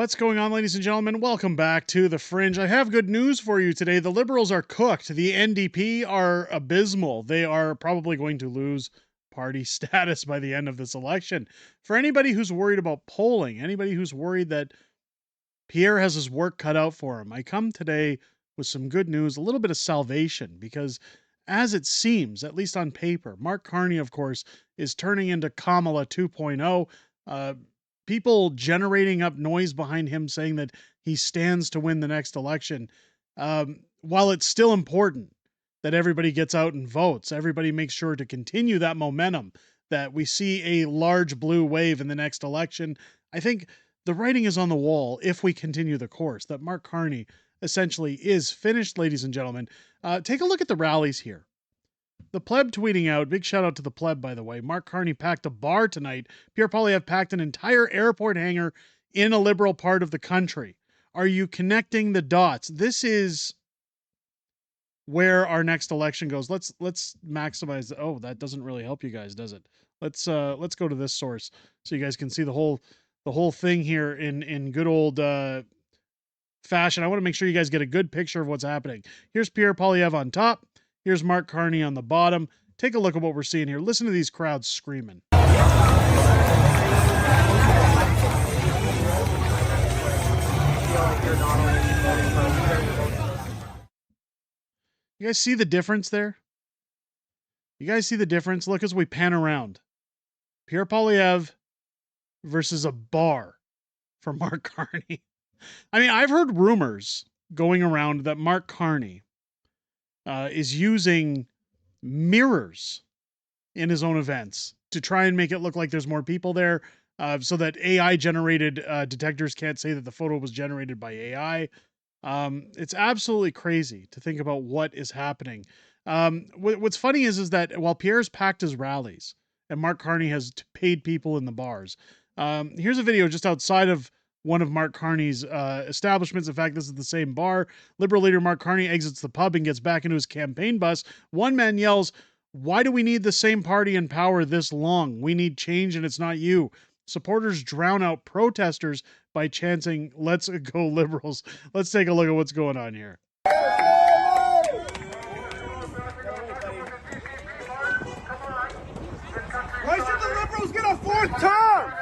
What's going on, ladies and gentlemen? Welcome back to The Fringe. I have good news for you today. The Liberals are cooked. The NDP are abysmal. They are probably going to lose party status by the end of this election. For anybody who's worried about polling, anybody who's worried that Pierre has his work cut out for him, I come today with some good news, a little bit of salvation, because as it seems, at least on paper, Mark Carney, of course, is turning into Kamala 2.0. People generating up noise behind him saying that he stands to win the next election. While it's still important that everybody gets out and votes, everybody makes sure to continue that momentum, that we see a large blue wave in the next election. I think the writing is on the wall if we continue the course, that Mark Carney essentially is finished, ladies and gentlemen. Take a look at the rallies here. The pleb tweeting out, big shout out to the pleb, by the way. Mark Carney packed a bar tonight. Pierre Poilievre packed an entire airport hangar in a liberal part of the country. Are you connecting the dots? This is where our next election goes. Let's maximize. Oh, that doesn't really help you guys, does it? Let's go to this source so you guys can see the whole thing here in good old fashion. I want to make sure you guys get a good picture of what's happening. Here's Pierre Poilievre on top. Here's Mark Carney on the bottom. Take a look at what we're seeing here. Listen to these crowds screaming. You guys see the difference there? You guys see the difference? Look as we pan around. Pierre Poilievre versus a bar for Mark Carney. I mean, I've heard rumors going around that Mark Carney is using mirrors in his own events to try and make it look like there's more people there, so that AI-generated detectors can't say that the photo was generated by AI. It's absolutely crazy to think about what is happening. What's funny is that while Pierre's packed his rallies and Mark Carney has paid people in the bars, here's a video just outside of one of Mark Carney's establishments. In fact, this is the same bar. Liberal leader Mark Carney exits the pub and gets back into his campaign bus. One man yells, "Why do we need the same party in power this long? We need change and it's not you." Supporters drown out protesters by chanting, "Let's go Liberals." Let's take a look at what's going on here. Why should the Liberals get a fourth term?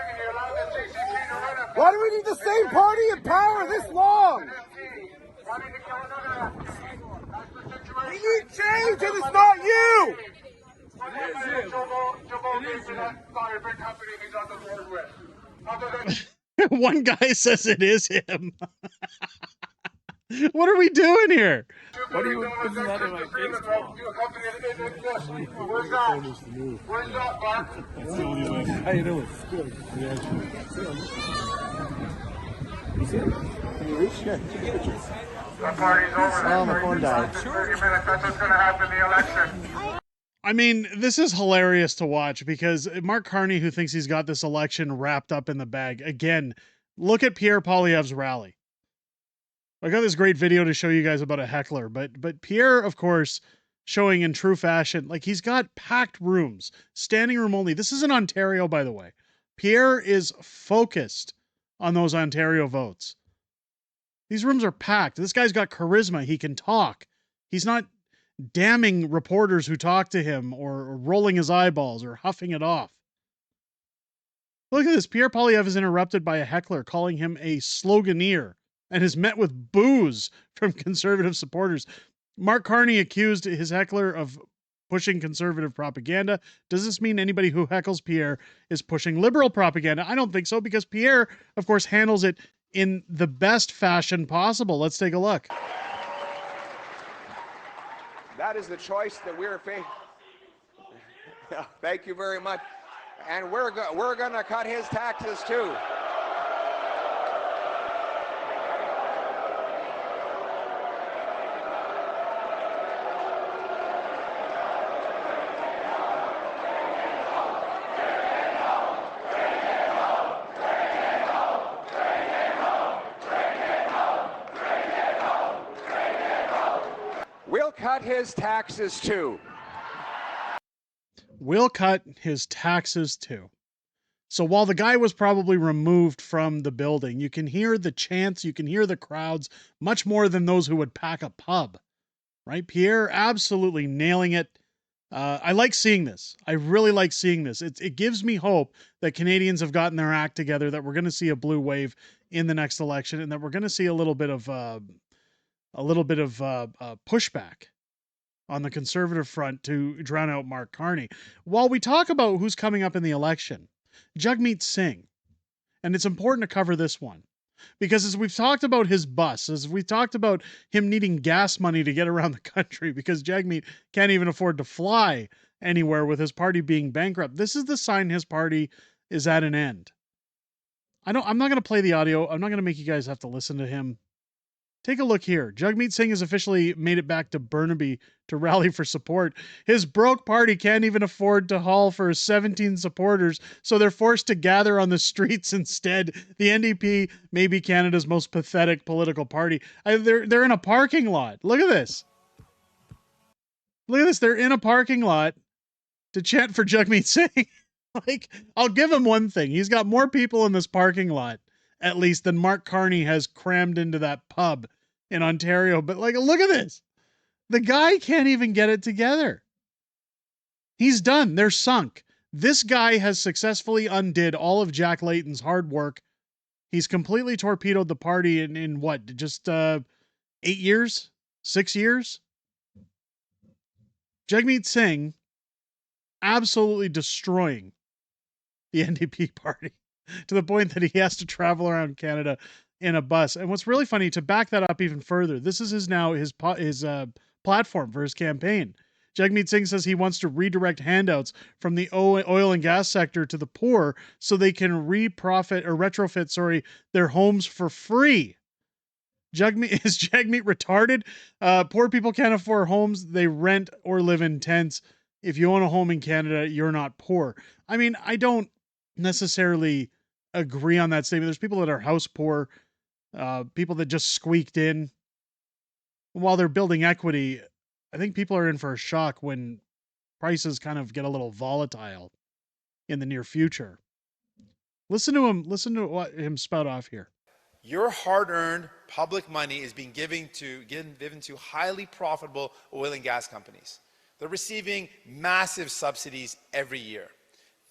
Why do we need the same party in power this long? We need change and it's not you! One guy says it is him. What are we doing here? What are you putting that in my face for? Where's that? That's the only way. How you doing? Good. You see it? Can you reach? Yeah, take pictures. The party's over. Oh, my phone died. 30 minutes, that's what's going to happen in the election. I mean, this is hilarious to watch because Mark Carney, who thinks he's got this election wrapped up in the bag, again, look at Pierre Poilievre's rally. I got this great video to show you guys about a heckler, but Pierre, of course, showing in true fashion, like he's got packed rooms, standing room only. This is in Ontario, by the way. Pierre is focused on those Ontario votes. These rooms are packed. This guy's got charisma. He can talk. He's not damning reporters who talk to him or rolling his eyeballs or huffing it off. Look at this. Pierre Poilievre is interrupted by a heckler calling him a sloganeer and is met with boos from conservative supporters. Mark Carney accused his heckler of pushing conservative propaganda. Does this mean anybody who heckles Pierre is pushing liberal propaganda? I don't think so, because Pierre, of course, handles it in the best fashion possible. Let's take a look. That is the choice that we're facing. Thank you very much. And we're going to cut his taxes too. We'll cut his taxes too. We'll cut his taxes too. So while the guy was probably removed from the building, you can hear the chants, you can hear the crowds much more than those who would pack a pub, right? Pierre absolutely nailing it. I like seeing this. I really like seeing this. It gives me hope that Canadians have gotten their act together, that we're going to see a blue wave in the next election, and that we're going to see a little bit of pushback on the Conservative front to drown out Mark Carney. While we talk about who's coming up in the election, Jagmeet Singh, and it's important to cover this one, because as we've talked about his bus, as we've talked about him needing gas money to get around the country because Jagmeet can't even afford to fly anywhere with his party being bankrupt, this is the sign his party is at an end. I'm not going to play the audio. I'm not going to make you guys have to listen to him. Take a look here. Jagmeet Singh has officially made it back to Burnaby to rally for support. His broke party can't even afford to haul for 17 supporters, so they're forced to gather on the streets instead. The NDP may be Canada's most pathetic political party. They're in a parking lot. Look at this. Look at this. They're in a parking lot to chant for Jagmeet Singh. Like, I'll give him one thing. He's got more people in this parking lot, at least, than Mark Carney has crammed into that pub in Ontario. But like, look at this. The guy can't even get it together. He's done. They're sunk. This guy has successfully undid all of Jack Layton's hard work. He's completely torpedoed the party in what, just 8 years? 6 years? Jagmeet Singh absolutely destroying the NDP party to the point that he has to travel around Canada in a bus. And what's really funny, to back that up even further, this is his platform for his campaign. Jagmeet Singh says he wants to redirect handouts from the oil and gas sector to the poor so they can retrofit their homes for free. Is Jagmeet retarded? Poor people can't afford homes. They rent or live in tents. If you own a home in Canada, you're not poor. I mean, I don't necessarily agree on that statement. There's people that are house poor, people that just squeaked in. While they're building equity, I think people are in for a shock when prices kind of get a little volatile in the near future. Listen to him spout off here. Your hard-earned public money is being given to highly profitable oil and gas companies. They're receiving massive subsidies every year.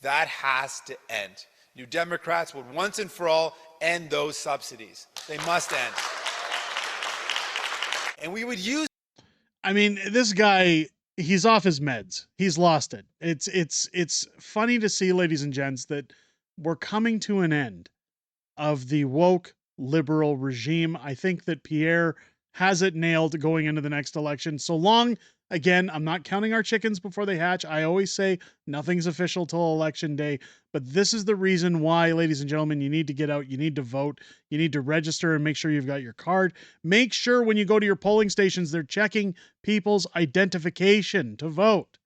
That has to end. New Democrats would once and for all end those subsidies. They must end. And we would use... I mean, this guy, he's off his meds. He's lost it. It's funny to see, ladies and gents, that we're coming to an end of the woke liberal regime. I think that Pierre has it nailed going into the next election. So long, again, I'm not counting our chickens before they hatch. I always say nothing's official till election day, but this is the reason why, ladies and gentlemen, you need to get out, you need to vote, you need to register and make sure you've got your card. Make sure when you go to your polling stations, they're checking people's identification to vote.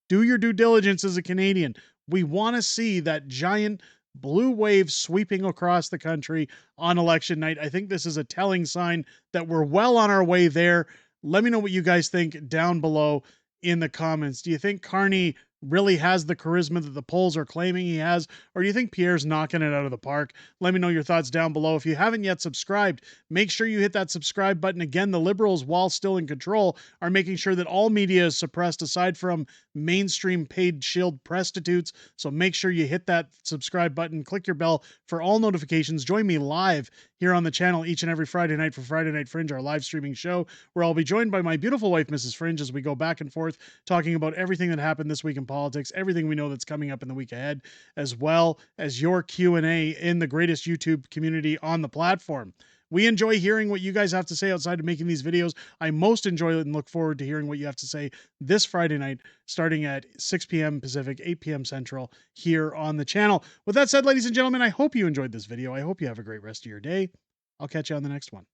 Do your due diligence as a Canadian. We want to see that giant blue wave sweeping across the country on election night. I think this is a telling sign that we're well on our way there. Let me know what you guys think down below in the comments. Do you think Carney really has the charisma that the polls are claiming he has, or do you think Pierre's knocking it out of the park? Let me know your thoughts down below. If you haven't yet subscribed, make sure you hit that subscribe button. Again, the Liberals, while still in control, are making sure that all media is suppressed aside from mainstream paid shield prostitutes. So make sure you hit that subscribe button, click your bell for all notifications. Join me live here on the channel each and every Friday night for Friday Night Fringe, our live streaming show, where I'll be joined by my beautiful wife, Mrs. Fringe, as we go back and forth talking about everything that happened this week in politics, everything we know that's coming up in the week ahead, as well as your Q&A in the greatest YouTube community on the platform. We enjoy hearing what you guys have to say outside of making these videos. I most enjoy it and look forward to hearing what you have to say this Friday night, starting at 6 p.m. Pacific, 8 p.m. Central, here on the channel. With that said, ladies and gentlemen, I hope you enjoyed this video. I hope you have a great rest of your day. I'll catch you on the next one.